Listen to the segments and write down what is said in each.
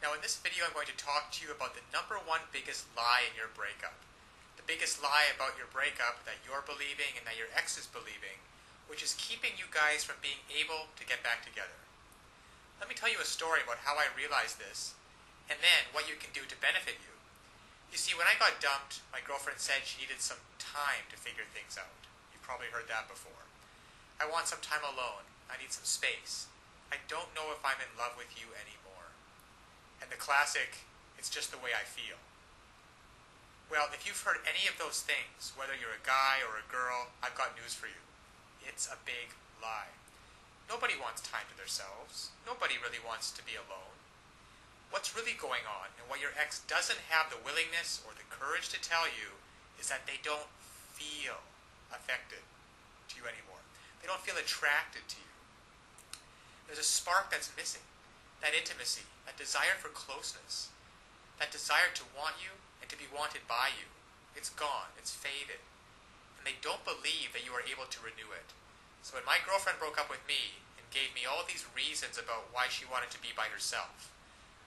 Now in this video I'm going to talk to you about the number one biggest lie in your breakup. The biggest lie about your breakup that you're believing and that your ex is believing, which is keeping you guys from being able to get back together. Let me tell you a story about how I realized this, and then what you can do to benefit you. You see, when I got dumped, my girlfriend said she needed some time to figure things out. You've probably heard that before. I want some time alone. I need some space. I don't know if I'm in love with you anymore. And the classic, it's just the way I feel. Well, if you've heard any of those things, whether you're a guy or a girl, I've got news for you. It's a big lie. Nobody wants time to themselves. Nobody really wants to be alone. What's really going on, and what your ex doesn't have the willingness or the courage to tell you, is that they don't feel affected to you anymore. They don't feel attracted to you. There's a spark that's missing. That intimacy, that desire for closeness, that desire to want you and to be wanted by you. It's gone. It's faded. And they don't believe that you are able to renew it. So when my girlfriend broke up with me and gave me all these reasons about why she wanted to be by herself,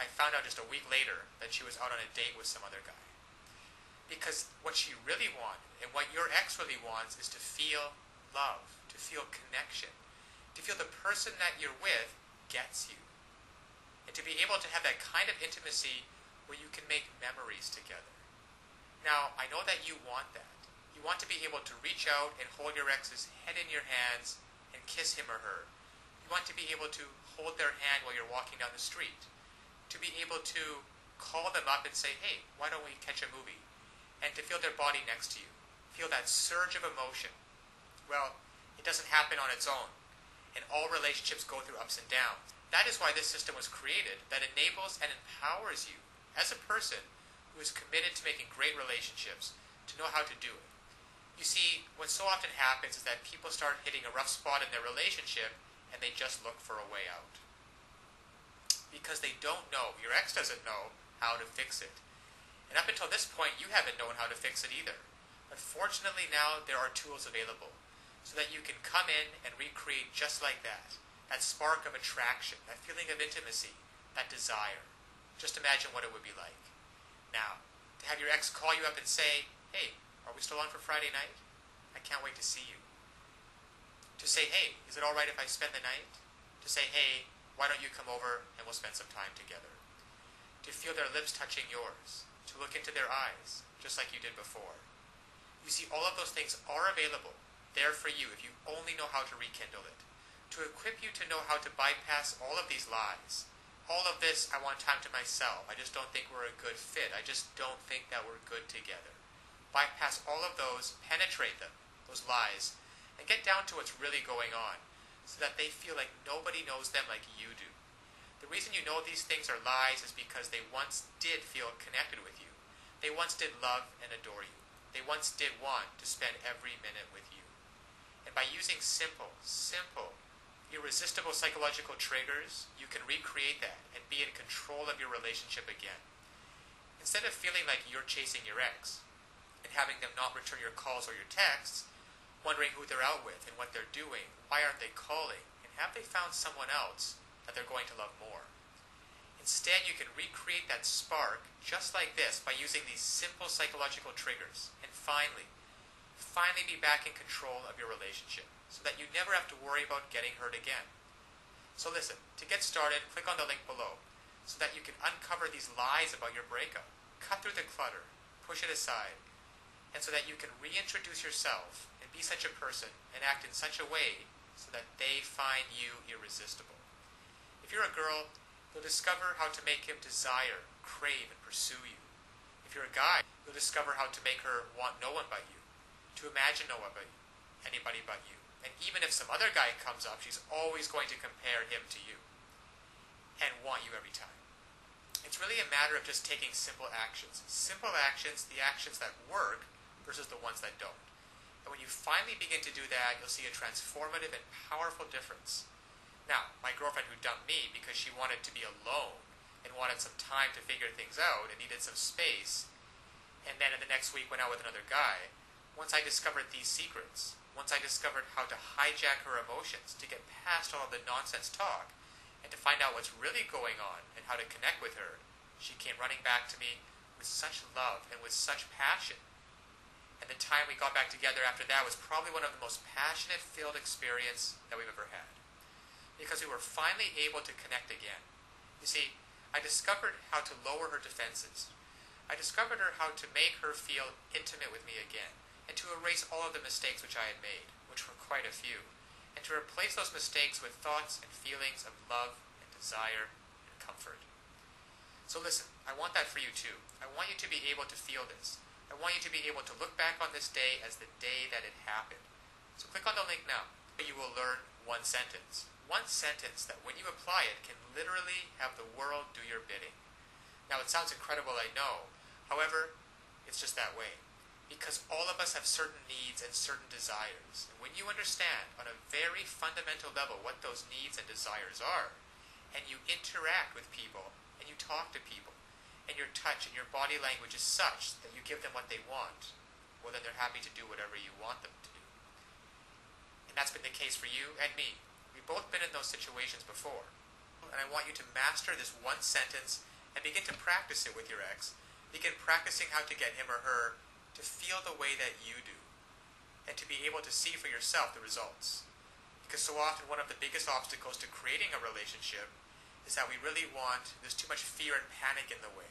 I found out just a week later that she was out on a date with some other guy. Because what she really wanted, and what your ex really wants, is to feel love, to feel connection, to feel the person that you're with gets you, and to be able to have that kind of intimacy where you can make memories together. Now, I know that you want that. You want to be able to reach out and hold your ex's head in your hands and kiss him or her. You want to be able to hold their hand while you're walking down the street. To be able to call them up and say, hey, why don't we catch a movie? And to feel their body next to you. Feel that surge of emotion. Well, it doesn't happen on its own. And all relationships go through ups and downs. That is why this system was created, that enables and empowers you as a person who is committed to making great relationships to know how to do it. You see, what so often happens is that people start hitting a rough spot in their relationship and they just look for a way out. Because they don't know, your ex doesn't know how to fix it. And up until this point, you haven't known how to fix it either. But fortunately now, there are tools available so that you can come in and recreate just like that. That spark of attraction, that feeling of intimacy, that desire. Just imagine what it would be like. Now, to have your ex call you up and say, hey, are we still on for Friday night? I can't wait to see you. To say, hey, is it alright if I spend the night? To say, hey, why don't you come over and we'll spend some time together? To feel their lips touching yours. To look into their eyes, just like you did before. You see, all of those things are available, there for you if you only know how to rekindle it. To equip you to know how to bypass all of these lies. All of this, I want time to myself. I just don't think we're a good fit. I just don't think that we're good together. Bypass all of those, penetrate them, those lies, and get down to what's really going on, so that they feel like nobody knows them like you do. The reason you know these things are lies is because they once did feel connected with you. They once did love and adore you. They once did want to spend every minute with you. And by using simple, irresistible psychological triggers, you can recreate that and be in control of your relationship again. Instead of feeling like you're chasing your ex and having them not return your calls or your texts, wondering who they're out with and what they're doing, why aren't they calling, and have they found someone else that they're going to love more? Instead, you can recreate that spark just like this by using these simple psychological triggers and finally be back in control of your relationship so that you never have to worry about getting hurt again. So listen, to get started, click on the link below so that you can uncover these lies about your breakup, cut through the clutter, push it aside, and so that you can reintroduce yourself and be such a person and act in such a way so that they find you irresistible. If you're a girl, you'll discover how to make him desire, crave, and pursue you. If you're a guy, you'll discover how to make her want no one but you, to imagine no one but you, anybody but you. And even if some other guy comes up, she's always going to compare him to you and want you every time. It's really a matter of just taking simple actions. Simple actions, the actions that work versus the ones that don't. And when you finally begin to do that, you'll see a transformative and powerful difference. Now, my girlfriend who dumped me because she wanted to be alone and wanted some time to figure things out and needed some space, and then in the next week went out with another guy, once I discovered these secrets, once I discovered how to hijack her emotions to get past all of the nonsense talk, And to find out what's really going on and how to connect with her, she came running back to me with such love and with such passion. And the time we got back together after that was probably one of the most passionate-filled experience that we've ever had. Because we were finally able to connect again. You see, I discovered how to lower her defenses. I discovered how to make her feel intimate with me again, and to erase all of the mistakes which I had made, which were quite a few, and to replace those mistakes with thoughts and feelings of love and desire and comfort. So listen, I want that for you too. I want you to be able to feel this. I want you to be able to look back on this day as the day that it happened. So click on the link now. You will learn one sentence. One sentence that when you apply it can literally have the world do your bidding. Now it sounds incredible, I know. However, it's just that way. Because all of us have certain needs and certain desires. And when you understand on a very fundamental level what those needs and desires are, and you interact with people, and you talk to people, and your touch and your body language is such that you give them what they want, well then they're happy to do whatever you want them to do. And that's been the case for you and me. We've both been in those situations before. And I want you to master this one sentence and begin to practice it with your ex. Begin practicing how to get him or her to feel the way that you do, and to be able to see for yourself the results. Because so often one of the biggest obstacles to creating a relationship is that we really want, there's too much fear and panic in the way,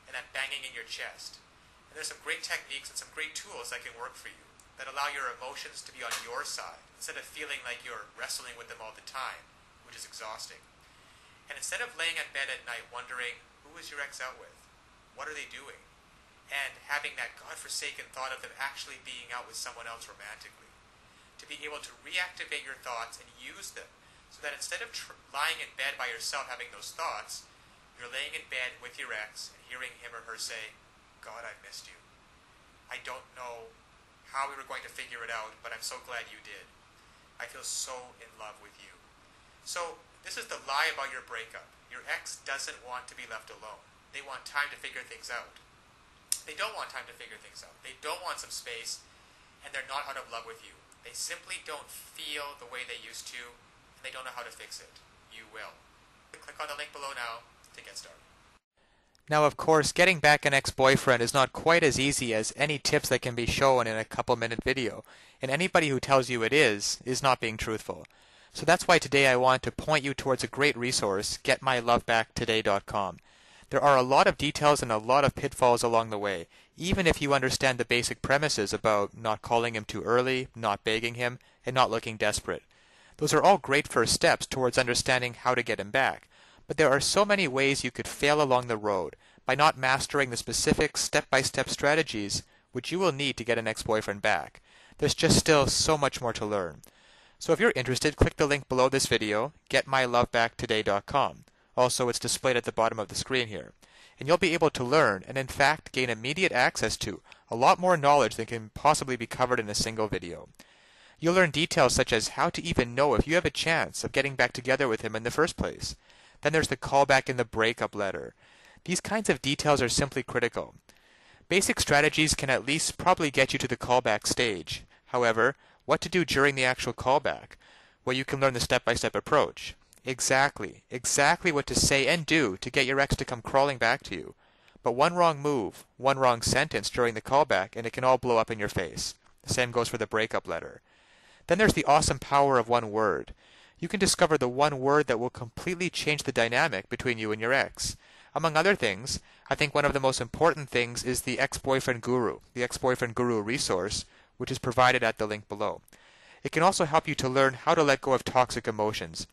and that banging in your chest. And there's some great techniques and some great tools that can work for you, that allow your emotions to be on your side, instead of feeling like you're wrestling with them all the time, which is exhausting. And instead of laying in bed at night wondering, who is your ex out with? What are they doing? And having that godforsaken thought of them actually being out with someone else romantically. To be able to reactivate your thoughts and use them, so that instead of lying in bed by yourself having those thoughts, you're laying in bed with your ex and hearing him or her say, God, I missed you. I don't know how we were going to figure it out, but I'm so glad you did. I feel so in love with you. So this is the lie about your breakup. Your ex doesn't want to be left alone. They want time to figure things out. They don't want time to figure things out. They don't want some space, and they're not out of love with you. They simply don't feel the way they used to, and they don't know how to fix it. You will. Click on the link below now to get started. Now, of course, getting back an ex-boyfriend is not quite as easy as any tips that can be shown in a couple-minute video, and anybody who tells you it is not being truthful. So that's why today I want to point you towards a great resource, getmylovebackttoday.com. There are a lot of details and a lot of pitfalls along the way, even if you understand the basic premises about not calling him too early, not begging him, and not looking desperate. Those are all great first steps towards understanding how to get him back. But there are so many ways you could fail along the road by not mastering the specific step-by-step strategies which you will need to get an ex-boyfriend back. There's just still so much more to learn. So if you're interested, click the link below this video, getmylovebackttoday.com. Also, it's displayed at the bottom of the screen here. And you'll be able to learn and in fact gain immediate access to a lot more knowledge than can possibly be covered in a single video. You'll learn details such as how to even know if you have a chance of getting back together with him in the first place. Then there's the callback in the breakup letter. These kinds of details are simply critical. Basic strategies can at least probably get you to the callback stage. However, what to do during the actual callback? Well, you can learn the step-by-step approach. Exactly what to say and do to get your ex to come crawling back to you. But one wrong move, one wrong sentence during the callback, and it can all blow up in your face. The same goes for the breakup letter. Then there's the awesome power of one word. You can discover the one word that will completely change the dynamic between you and your ex. Among other things, I think one of the most important things is the Ex-Boyfriend Guru, the Ex-Boyfriend Guru resource, which is provided at the link below. It can also help you to learn how to let go of toxic emotions,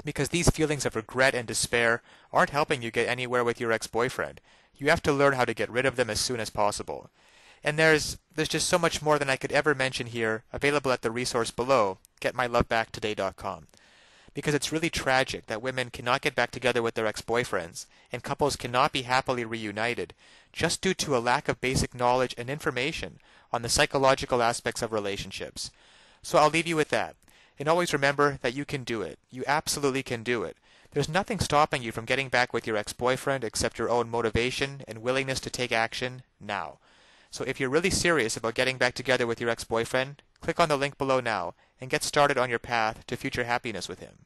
because these feelings of regret and despair aren't helping you get anywhere with your ex-boyfriend. You have to learn how to get rid of them as soon as possible. And there's just so much more than I could ever mention here, available at the resource below, getmylovebackttoday.com. Because it's really tragic that women cannot get back together with their ex-boyfriends, and couples cannot be happily reunited, just due to a lack of basic knowledge and information on the psychological aspects of relationships. So I'll leave you with that. And always remember that you can do it. You absolutely can do it. There's nothing stopping you from getting back with your ex-boyfriend except your own motivation and willingness to take action now. So if you're really serious about getting back together with your ex-boyfriend, click on the link below now and get started on your path to future happiness with him.